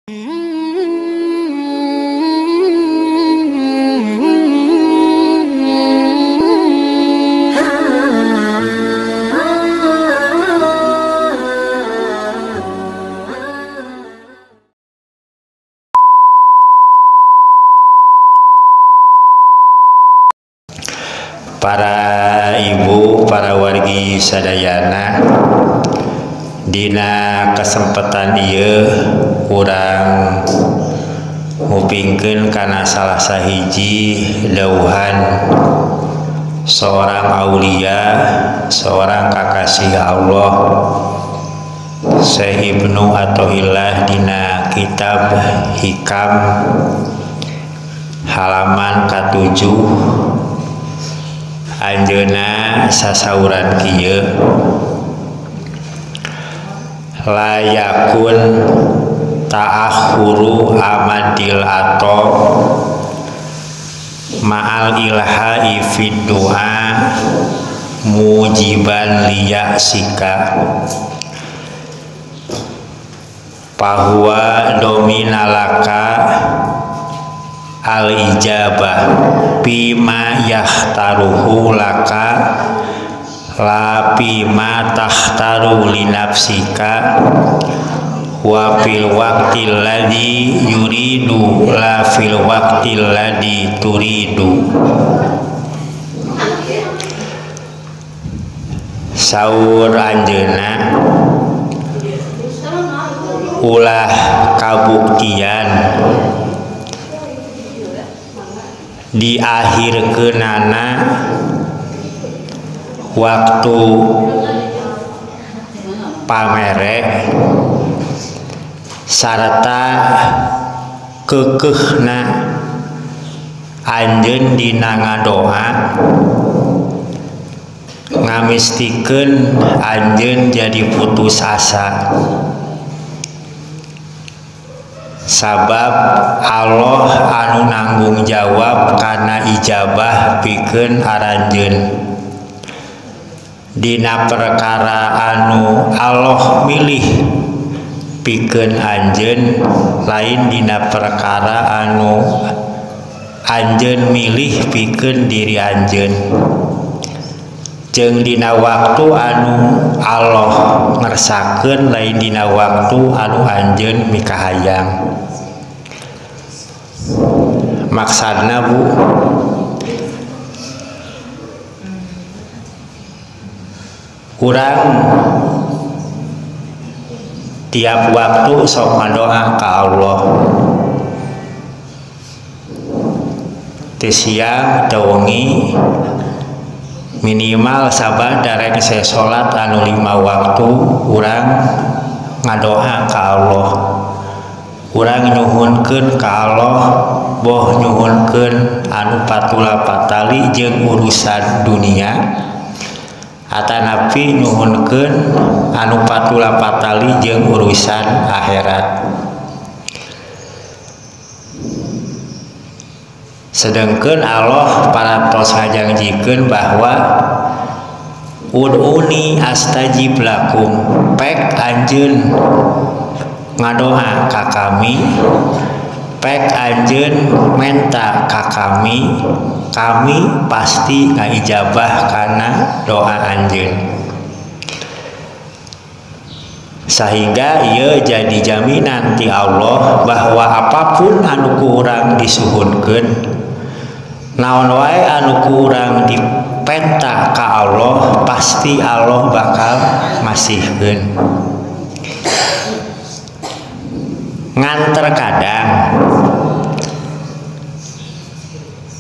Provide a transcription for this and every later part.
Para ibu, para wargi sadayana, dina kesempatan ieu urang ngupingkeun kana salah sahiji dauhan seorang aulia, seorang kakasih Allah, Syekh Ibnu Athaillah dina kitab Hikam halaman ke-7. Anjeunna sasauran kieu, layakun ta'akhuru amadil ato ma'al ilha'i fid du'a mujiban liya'sika bahwa dominalaka al-ijabah bima yahtaruhu laka la bima tahtaru li nafsika wa fil waqtil ladzi yuridu la fil waqtil ladzi turidu. Saur anjeunna ulah kabuktian di akhir kenana waktu pamere sarta kekehna anjeun dina ngadoa ngamistikeun anjeun jadi putus asa. Sabab Allah anu nanggung jawab karena ijabah pikeun aranjeun dina perkara anu Allah milih pikeun anjeun, lain dina perkara anu anjeun milih pikeun diri anjeun. Jeung dina waktu anu Allah ngersakeun, lain dina waktu anu anjeun mikahayang. Maksudna Bu, urang tiap waktu sok ngadoa ka Allah, teu siang teu wengi, minimal sabar darek saya sholat anu 5 waktu urang ngadoa ka Allah. Urang nyuhunkeun ka Allah, boh nyuhunkeun anu patula patali jeung urusan dunia, atanapi nyuhunkeun anu patula patali jeung urusan akhirat. Sedengkeun Allah parantos ngajanjikeun bahwa ud'uni astajib lakum, pek anjeun ngadoa ka kami, pek anjeun menta ka kami, kami pasti ngaijabah kana doa anjeun. Sehingga ieu jadi jaminan ti Allah bahwa apapun anu ku urang disuhunkeun, naon wae anu ku urang dipenta ka Allah, pasti Allah bakal masihkeun. Ngan terkadang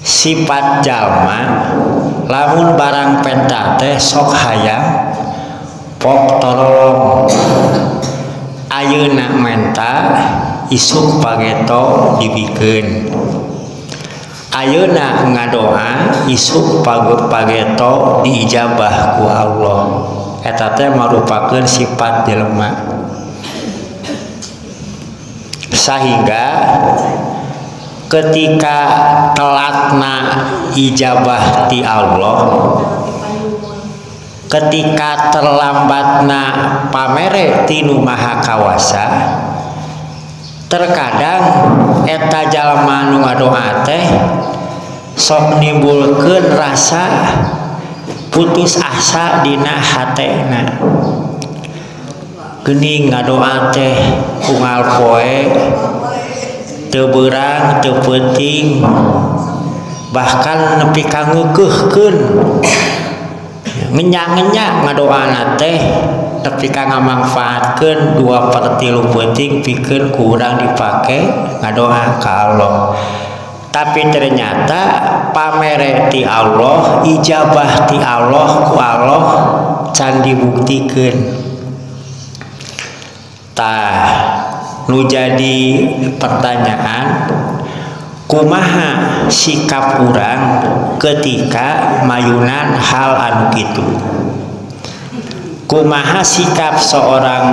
sifat jalma lamun barang penta teh sok hayang pok tolong, ayeuna menta isuk pageto dibikeun, ayeuna ngadoa isuk pageto diijabah ku Allah. Eta teh merupakeun sifat jelema. Sehingga ketika telatna ijabah ti Allah, ketika terlambatna pamere tinu maha kawasa, terkadang eta jalma nu ngadoa teh sok nimbulkeun rasa putus asa dina hatena. Geuning ngadoa teh unggal poe teu beurang teu penting, bahkan nepi ka ngeukeухkeun ngenyak-ngenyak ngadoana teh nepi ka ngamangfaatkeun 2/3 penting pikeun ku urang dipake ngadoa ka Allah. Tapi ternyata pamere ti Allah, ijabah ti Allah ku Allah can dibuktikeun. Tah nu jadi pertanyaan, kumaha sikap urang ketika mayunan hal anu kitu? Kumaha sikap seorang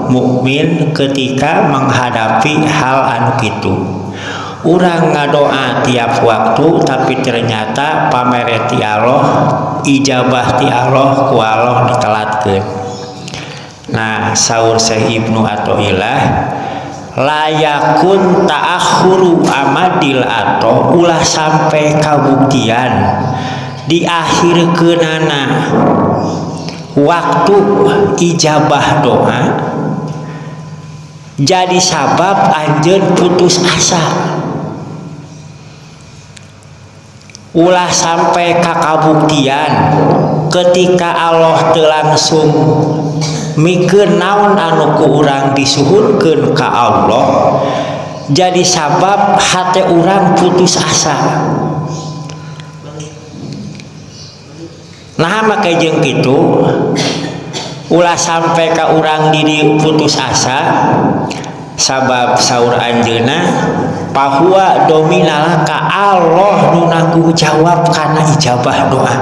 mukmin ketika menghadapi hal anu kitu? Urang ngadoa tiap waktu tapi ternyata pamere ti Allah, ijabah ti Allah ku Allah ditelatkeun. Nah, saur Syekh Ibnu Athaillah, layakun ta'akhuru amadil ato ulah sampai kabuktian diakhirkeunana waktu ijabah doa jadi sabab anjeun putus asa. Ulah sampai ka kabuktian ketika Allah teu langsung mikeun naon anu ku urang disuhurkeun ka Allah jadi sabab hate urang putus asa. Nah make jeung kitu ulah sampai ka urang diri putus asa sabab saur anjeunna bahwa dominal ka Allah nu nanggung jawab kana ijabah doa.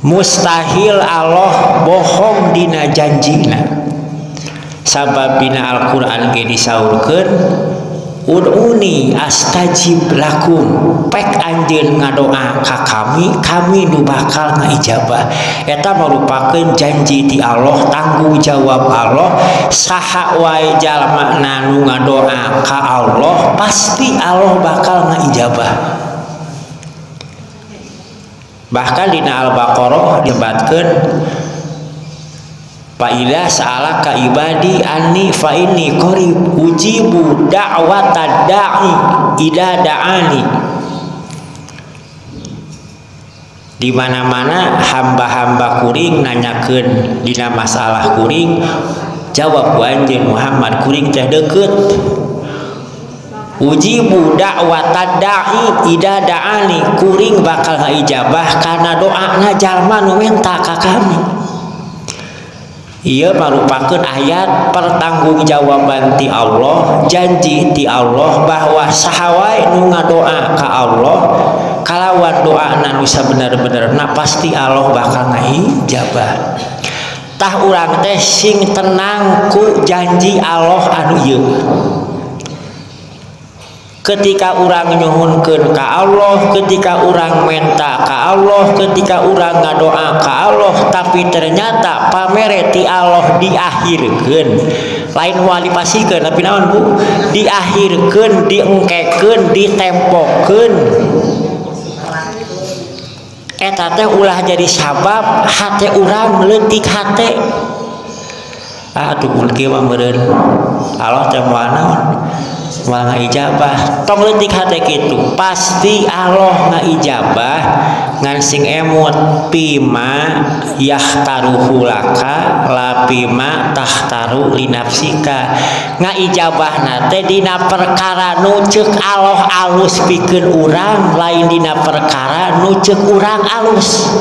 Mustahil Allah bohong dina janjina. Sabab dina Al-Qur'an ge disaurkeun ud'uni astajib lakum, pek anjeun ngadoa ka kami, kami nu bakal ngaijabah. Eta merupakeun janji ti Allah, tanggung jawab Allah. Saha wae jalma nu ngadoa ka Allah pasti Allah bakal ngaijabah. Bahkan dina Al-Baqarah dibatkeun fa idza sa'alaka ibadi anni fa inni qarib ujibu da'watad da'i idza da'ani. Di mana-mana hamba-hamba kuring nanyakeun dina masalah kuring, jawab ku anjeun Muhammad kuring teh deukeut. Ujibu da'watad da'i idza da'ani, kuring bakal ngaijabah kana doana jalma nu minta ka kami. Ieu merupakeun ayat pertanggungjawaban ti Allah, janji ti Allah bahwa saha wae nu ngadoa ka Allah kalawan doana nu sabener-benerna pasti Allah bakal ngaijabah. Tah urang teh sing tenang ku janji Allah anu ieu. Ketika urang nyuhunkeun ka Allah, ketika urang menta ka Allah, ketika urang ngadoa ka Allah, tapi ternyata pamere ti Allah diakhirkeun. Lain wali pasikeun tapi naon Bu? Diakhirkeun, diengkekeun, ditempokeun. Eta teh ulah jadi sabab hate urang leutik hate. Aduh kieu mah meureun Allah teh moal naon? Moal ngaijabah. Tong leutik hate kitu, pasti Allah ngaijabah ngan sing emut pima yahtaruhu laka la pima tahtaru linafsika. Ngaijabahna teh dina perkara nu ceuk Allah alus pikeun urang, lain dina perkara nu ceuk urang alus.